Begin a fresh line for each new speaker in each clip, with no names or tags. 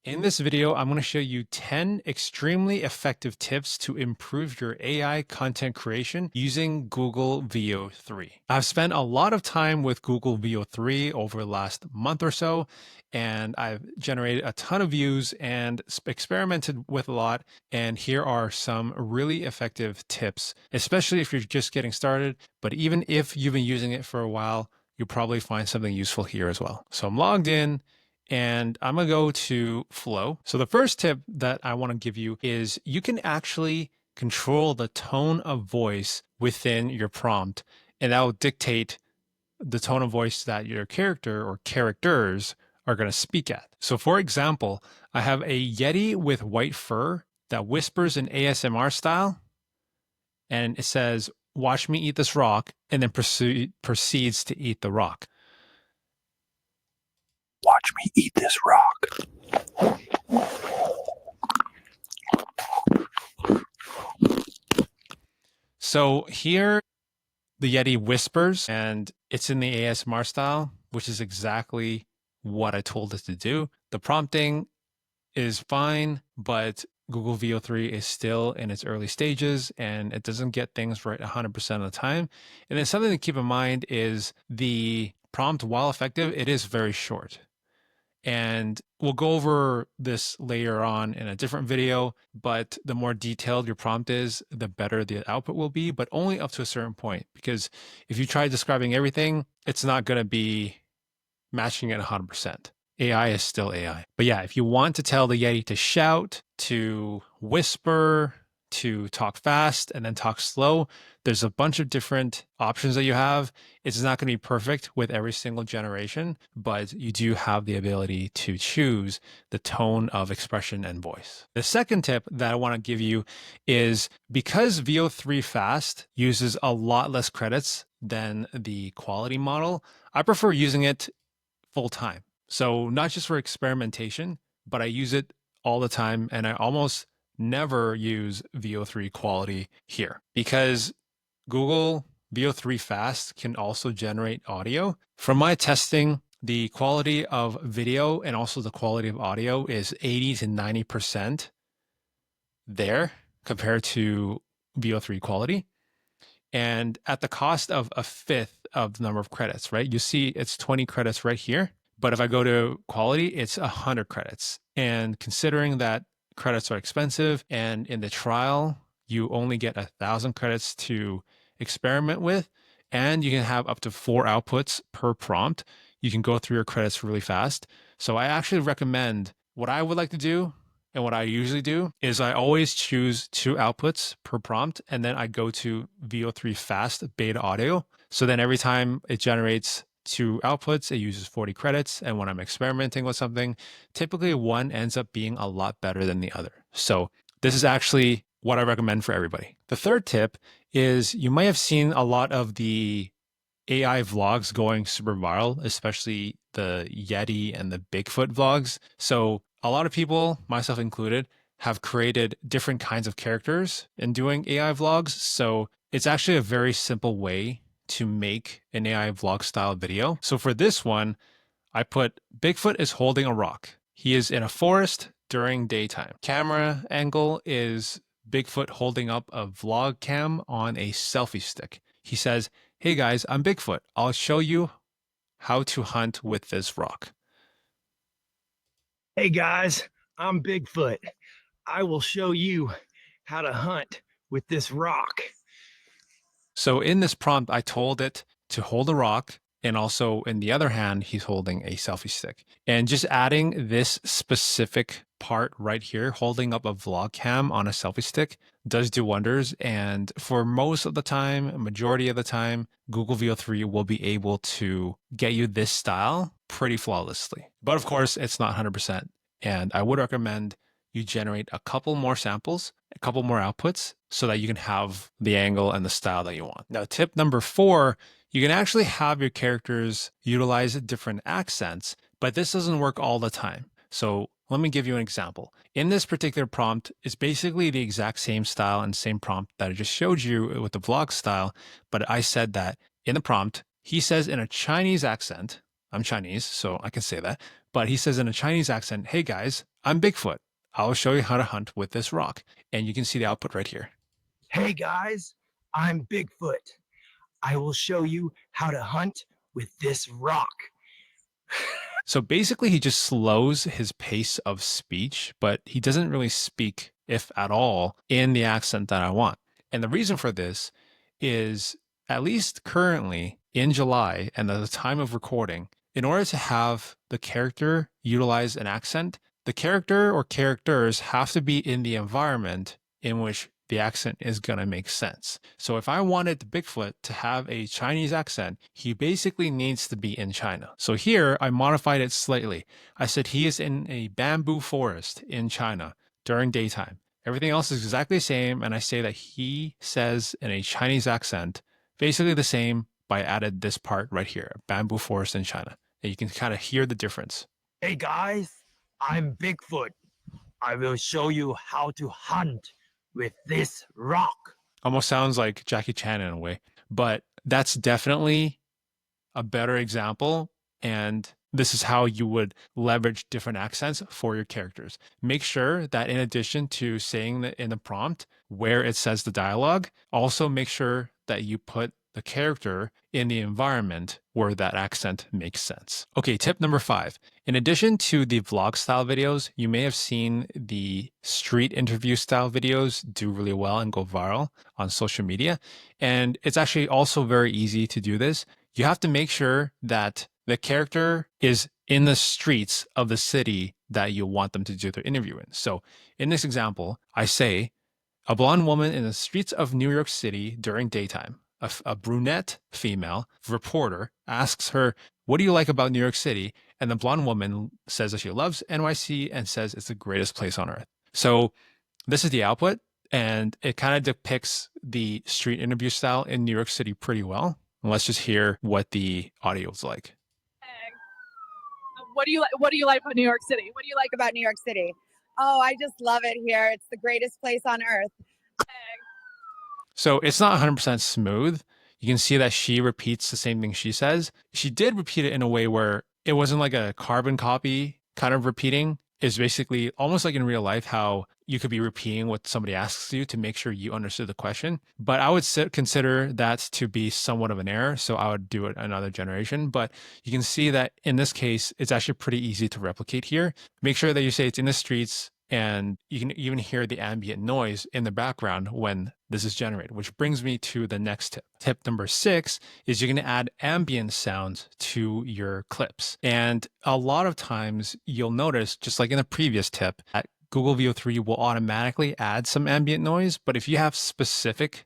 In this video, I'm going to show you 10 extremely effective tips to improve your AI content creation using Google Veo 3. I've spent a lot of time with Google Veo 3 over the last month or so, and I've generated a ton of views and experimented with a lot. And here are some really effective tips, especially if you're just getting started. But even if you've been using it for a while, you'll probably find something useful here as well. So I'm logged in, and I'm going to go to Flow. So the first tip that I want to give you is you can actually control the tone of voice within your prompt, and that will dictate the tone of voice that your character or characters are going to speak at. So for example, I have a Yeti with white fur that whispers in ASMR style, and it says, "Watch me eat this rock," and then proceeds to eat the rock.
Watch me eat this rock.
So here the Yeti whispers, and it's in the ASMR style, which is exactly what I told it to do. The prompting is fine, but Google Veo 3 is still in its early stages and it doesn't get things right 100% of the time. And then something to keep in mind is the prompt, while effective, it is very short. And we'll go over this later on in a different video, but the more detailed your prompt is, the better the output will be, but only up to a certain point. Because if you try describing everything, it's not going to be matching it 100%. AI is still AI. But yeah, if you want to tell the Yeti to shout, to whisper, to talk fast, and then talk slow, there's a bunch of different options that you have. It's not going to be perfect with every single generation, but you do have the ability to choose the tone of expression and voice. The second tip that I want to give you is because VO3 Fast uses a lot less credits than the quality model, I prefer using it full time. So not just for experimentation, but I use it all the time, and I almost never use VO3 quality here because Google VO3 Fast can also generate audio. From my testing, the quality of video and also the quality of audio is 80 to 90% there compared to VO3 quality. And at the cost of a fifth of the number of credits, right? You see it's 20 credits right here. But if I go to quality, it's 100 credits. And considering that credits are expensive and in the trial, you only get 1,000 credits to experiment with, and you can have up to 4 outputs per prompt. You can go through your credits really fast. So I actually recommend, what I would like to do and what I usually do is I always choose 2 outputs per prompt, and then I go to VO3 Fast beta audio. So then every time it generates 2 outputs, it uses 40 credits. And when I'm experimenting with something, typically one ends up being a lot better than the other. So this is actually what I recommend for everybody. The third tip is you might have seen a lot of the AI vlogs going super viral, especially the Yeti and the Bigfoot vlogs. So a lot of people, myself included, have created different kinds of characters in doing AI vlogs. So it's actually a very simple way to make an AI vlog style video. So for this one, I put Bigfoot is holding a rock. He is in a forest during daytime. Camera angle is Bigfoot holding up a vlog cam on a selfie stick. He says, "Hey guys, I'm Bigfoot. I'll show you how to hunt with this rock."
Hey guys, I'm Bigfoot. I will show you how to hunt with this rock.
So in this prompt, I told it to hold a rock, and also in the other hand, he's holding a selfie stick. And just adding this specific part right here, holding up a vlog cam on a selfie stick, does do wonders. And for most of the time, majority of the time, Google Veo 3 will be able to get you this style pretty flawlessly. But of course, it's not 100%. And I would recommend you generate a couple more samples, a couple more outputs, so that you can have the angle and the style that you want. Now, tip number 4, you can actually have your characters utilize different accents, but this doesn't work all the time. So let me give you an example. In this particular prompt, it's basically the exact same style and same prompt that I just showed you with the vlog style, but I said that in the prompt, he says in a Chinese accent, I'm Chinese, so I can say that, But he says in a Chinese accent, "Hey guys, I'm Bigfoot. I'll show you how to hunt with this rock." And you can see the output right here.
Hey guys, I'm Bigfoot. I will show you how to hunt with this rock.
So basically, he just slows his pace of speech, but he doesn't really speak, if at all, in the accent that I want. And the reason for this is, at least currently in July and at the time of recording, in order to have the character utilize an accent, the character or characters have to be in the environment in which the accent is going to make sense. So if I wanted Bigfoot to have a Chinese accent, he basically needs to be in China. So here I modified it slightly. I said he is in a bamboo forest in China during daytime. Everything else is exactly the same, and I say that he says in a Chinese accent, basically the same, but I added this part right here, bamboo forest in China. And you can kind of hear the difference.
Hey guys, I'm Bigfoot. I will show you how to hunt with this rock.
Almost sounds like Jackie Chan in a way, but that's definitely a better example. And this is how you would leverage different accents for your characters. Make sure that in addition to saying that in the prompt where it says the dialogue, also make sure that you put the character in the environment where that accent makes sense. Okay, tip number 5. In addition to the vlog style videos, you may have seen the street interview style videos do really well and go viral on social media. And it's actually also very easy to do this. You have to make sure that the character is in the streets of the city that you want them to do their interview in. So in this example, I say, a blonde woman in the streets of New York City during daytime. A brunette female reporter asks her, "What do you like about New York City?" And the blonde woman says that she loves NYC and says it's the greatest place on earth. So this is the output, and it kind of depicts the street interview style in New York City pretty well. And let's just hear what the audio is like.
What do you like? What do you like about New York City?
What do you like about New York City? Oh, I just love it here. It's the greatest place on earth.
So it's not 100% smooth. You can see that she repeats the same thing she says. She did repeat it in a way where it wasn't like a carbon copy kind of repeating. It's basically almost like in real life how you could be repeating what somebody asks you to make sure you understood the question. But I would consider that to be somewhat of an error. So I would do it another generation. But you can see that in this case, it's actually pretty easy to replicate here. Make sure that you say it's in the streets, and you can even hear the ambient noise in the background when this is generated, which brings me to the next tip. Tip number 6 is you're going to add ambient sounds to your clips. And a lot of times you'll notice, just like in the previous tip, that Google VO3 will automatically add some ambient noise. But if you have specific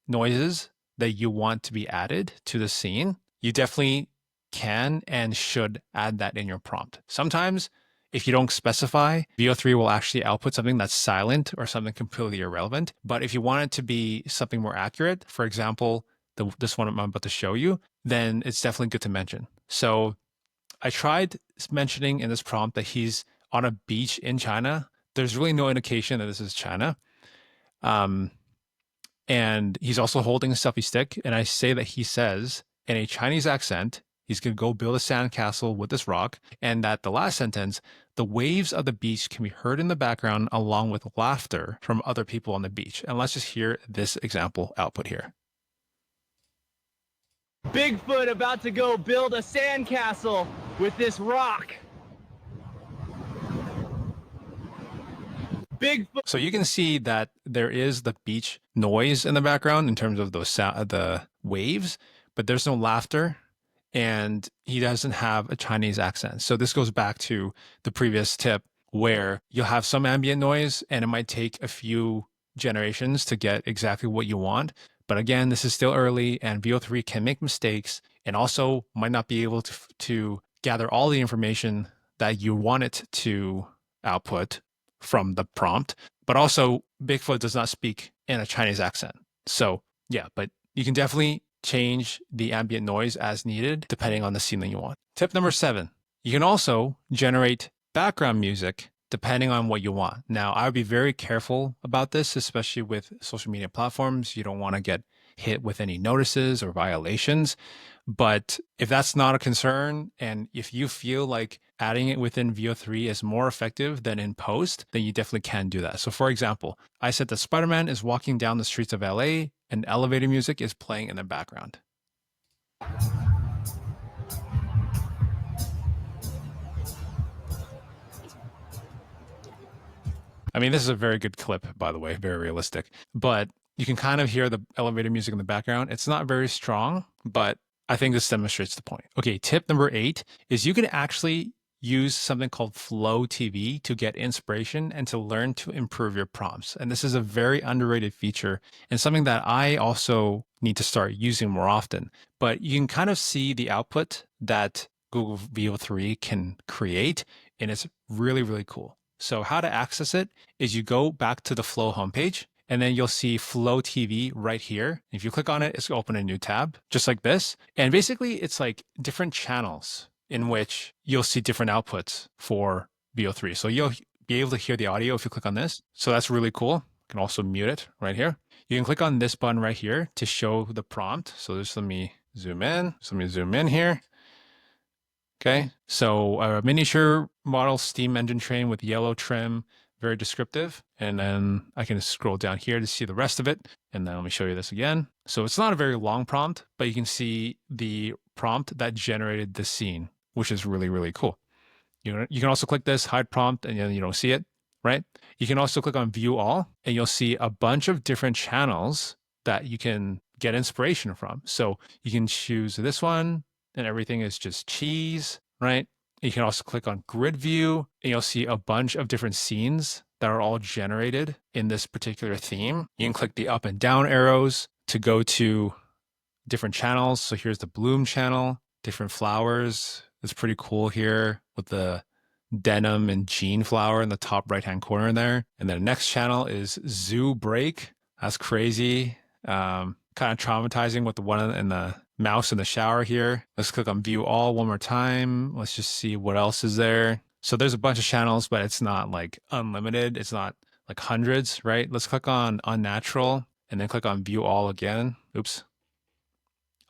noises that you want to be added to the scene, you definitely can and should add that in your prompt. Sometimes if you don't specify, VO3 will actually output something that's silent or something completely irrelevant. But if you want it to be something more accurate, for example, this one I'm about to show you, then it's definitely good to mention. So I tried mentioning in this prompt that he's on a beach in China. There's really no indication that this is China. And he's also holding a selfie stick. And I say that he says in a Chinese accent, he's going to go build a sandcastle with this rock. And that the last sentence, the waves of the beach can be heard in the background along with laughter from other people on the beach. And let's just hear this example output here.
Bigfoot about to go build a sandcastle with this rock. Bigfoot.
So you can see that there is the beach noise in the background in terms of those the waves, but there's no laughter. And he doesn't have a Chinese accent. So this goes back to the previous tip where you'll have some ambient noise and it might take a few generations to get exactly what you want. But again, this is still early and VO3 can make mistakes and also might not be able to gather all the information that you want it to output from the prompt. But also Bigfoot does not speak in a Chinese accent. So yeah, but you can definitely change the ambient noise as needed, depending on the scene that you want. Tip number 7, you can also generate background music depending on what you want. Now, I would be very careful about this, especially with social media platforms. You don't want to get hit with any notices or violations. But if that's not a concern, and if you feel like adding it within VO3 is more effective than in post, then you definitely can do that. So for example, I said that Spider-Man is walking down the streets of LA and elevator music is playing in the background. I mean, this is a very good clip, by the way, very realistic. But you can kind of hear the elevator music in the background. It's not very strong, but I think this demonstrates the point. Okay, tip number 8 is you can actually use something called Flow TV to get inspiration and to learn to improve your prompts. And this is a very underrated feature and something that I also need to start using more often. But you can kind of see the output that Google VO3 can create, and it's really, really cool. So how to access it is you go back to the Flow homepage, and then you'll see Flow TV right here. If you click on it, it's going to open a new tab, just like this. And basically, it's like different channels in which you'll see different outputs for VO3. So you'll be able to hear the audio if you click on this. So that's really cool. You can also mute it right here. You can click on this button right here to show the prompt. So just let me zoom in. So let me zoom in here. Okay, so a miniature model steam engine train with yellow trim, very descriptive. And then I can scroll down here to see the rest of it. And then let me show you this again. So it's not a very long prompt, but you can see the prompt that generated the scene, which is really, really cool. You can also click this hide prompt and then you don't see it, right? You can also click on view all and you'll see a bunch of different channels that you can get inspiration from. So you can choose this one, and everything is just cheese, right? You can also click on grid view and you'll see a bunch of different scenes that are all generated in this particular theme. You can click the up and down arrows to go to different channels. So here's the bloom channel, different flowers. It's pretty cool here with the denim and jean flower in the top right-hand corner there. And then the next channel is zoo break. That's crazy. Kind of traumatizing with the one in the mouse in the shower here. Let's click on view all one more time. Let's just see what else is there. So there's a bunch of channels, but it's not like unlimited. It's not like hundreds, right? Let's click on unnatural and then click on view all again. Oops.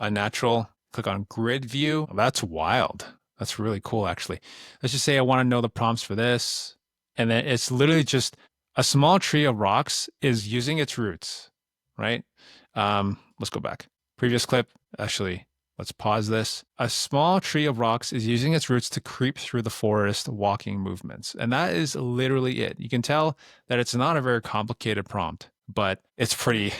Unnatural. Click on grid view. Oh, that's wild. That's really cool, actually. Let's just say I want to know the prompts for this. And then it's literally just a small tree of rocks is using its roots, right? Let's go back. Previous clip. Actually, let's pause this. A small tree of rocks is using its roots to creep through the forest walking movements. And that is literally it. You can tell that it's not a very complicated prompt, but it's pretty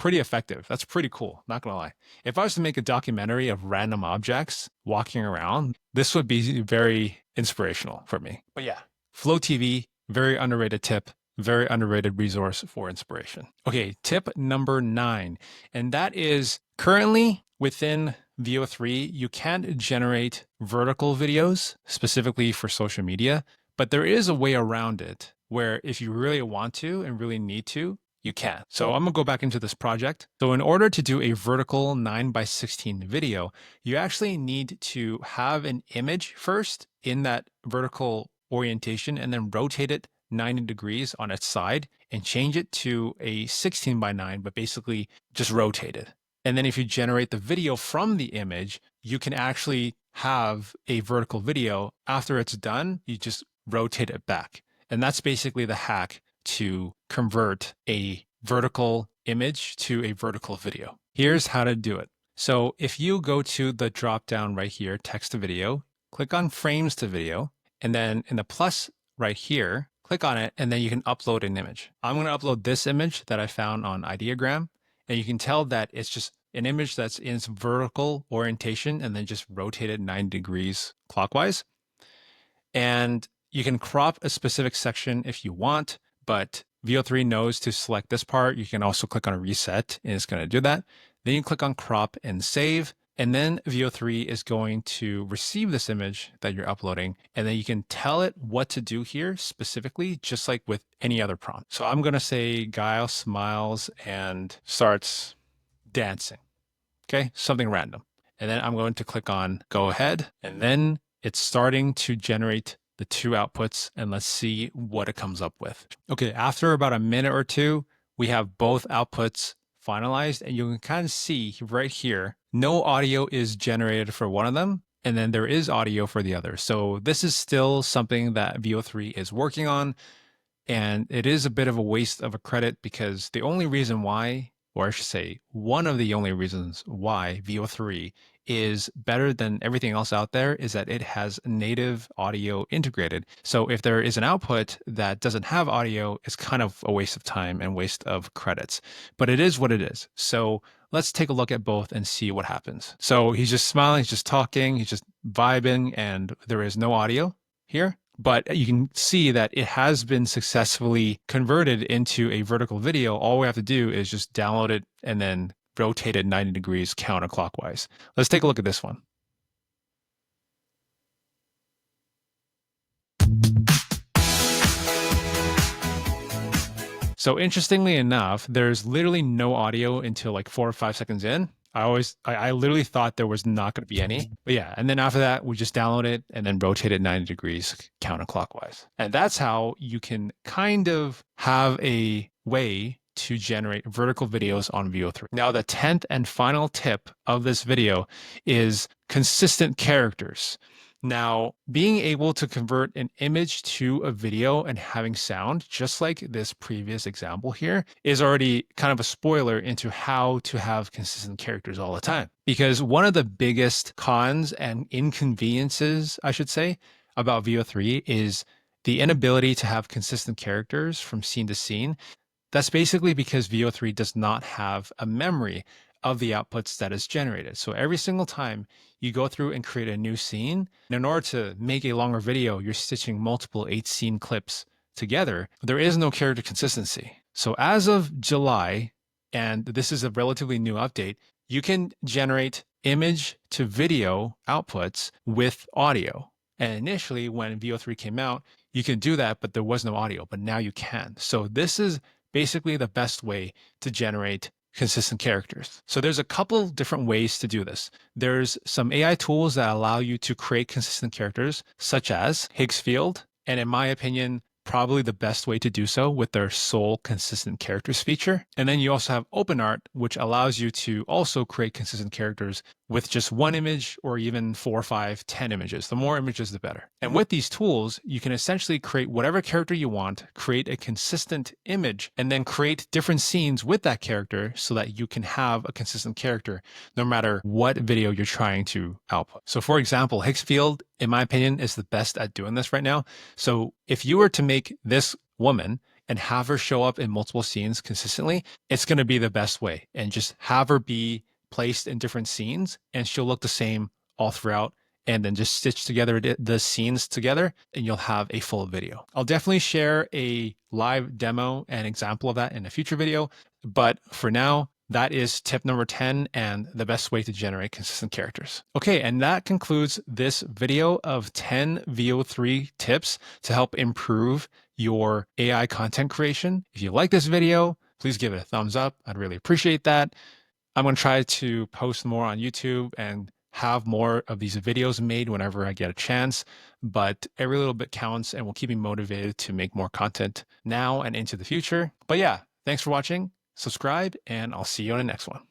effective. That's pretty cool. Not gonna lie. If I was to make a documentary of random objects walking around, this would be very inspirational for me. But yeah, Flow TV, very underrated tip. Very underrated resource for inspiration. Okay, tip number 9, and that is currently within VO3, you can't generate vertical videos specifically for social media, but there is a way around it where if you really want to and really need to, you can. So I'm gonna go back into this project. So in order to do a vertical 9:16 video, you actually need to have an image first in that vertical orientation and then rotate it 90 degrees on its side and change it to a 16:9, but basically just rotate it. And then if you generate the video from the image, you can actually have a vertical video. After it's done, you just rotate it back. And that's basically the hack to convert a vertical image to a vertical video. Here's how to do it. So if you go to the drop down right here, text to video, click on frames to video, and then in the plus right here, click on it, and then you can upload an image. I'm going to upload this image that I found on Ideogram, and you can tell that it's just an image that's in its vertical orientation and then just rotate it 90 degrees clockwise. And you can crop a specific section if you want, but VO3 knows to select this part. You can also click on reset, and it's going to do that. Then you click on crop and save. And then VO3 is going to receive this image that you're uploading, and then you can tell it what to do here specifically, just like with any other prompt. So I'm going to say Guile smiles and starts dancing. Okay, something random. And then I'm going to click on go ahead, and then it's starting to generate the two outputs, and let's see what it comes up with. Okay, after about a minute or two, we have both outputs finalized, and you can kind of see right here no audio is generated for one of them, and then there is audio for the other. So this is still something that VO3 is working on, and it is a bit of a waste of a credit because the only reason why, or I should say, one of the only reasons why VO3 is better than everything else out there is that it has native audio integrated. So if there is an output that doesn't have audio, it's kind of a waste of time and waste of credits. But it is what it is. So let's take a look at both and see what happens. So he's just smiling, he's just talking, he's just vibing, and there is no audio here. But you can see that it has been successfully converted into a vertical video. All we have to do is just download it and then rotate it 90 degrees counterclockwise. Let's take a look at this one. So interestingly enough, there's literally no audio until like 4 or 5 seconds in. I literally thought there was not going to be any. But yeah, and then after that, we just download it and then rotate it 90 degrees counterclockwise. And that's how you can kind of have a way to generate vertical videos on VO3. Now, the 10th and final tip of this video is consistent characters. Now, being able to convert an image to a video and having sound, just like this previous example here, is already kind of a spoiler into how to have consistent characters all the time. Because one of the biggest cons and inconveniences, I should say, about VO3 is the inability to have consistent characters from scene to scene. That's basically because VO3 does not have a memory of the outputs that is generated. So every single time you go through and create a new scene, and in order to make a longer video, you're stitching multiple 8-scene clips together. There is no character consistency. So as of July, and this is a relatively new update, you can generate image to video outputs with audio. And initially when VO3 came out, you could do that, but there was no audio, but now you can. So this is basically the best way to generate consistent characters. So there's a couple different ways to do this. There's some AI tools that allow you to create consistent characters, such as Higgsfield, and in my opinion, probably the best way to do so with their sole consistent characters feature. And then you also have OpenArt, which allows you to also create consistent characters with just one image or even 4, 5, 10 images. The more images, the better. And with these tools, you can essentially create whatever character you want, create a consistent image, and then create different scenes with that character so that you can have a consistent character no matter what video you're trying to output. So for example, Higgsfield, in my opinion, is the best at doing this right now. So if you were to make this woman and have her show up in multiple scenes consistently, it's going to be the best way. And just have her be placed in different scenes and she'll look the same all throughout, and then just stitch together the scenes together and you'll have a full video. I'll definitely share a live demo and example of that in a future video. But for now, that is tip number 10 and the best way to generate consistent characters. Okay, and that concludes this video of 10 VO3 tips to help improve your AI content creation. If you like this video, please give it a thumbs up. I'd really appreciate that. I'm going to try to post more on YouTube and have more of these videos made whenever I get a chance, but every little bit counts and will keep me motivated to make more content now and into the future. But yeah, thanks for watching, subscribe, and I'll see you on the next one.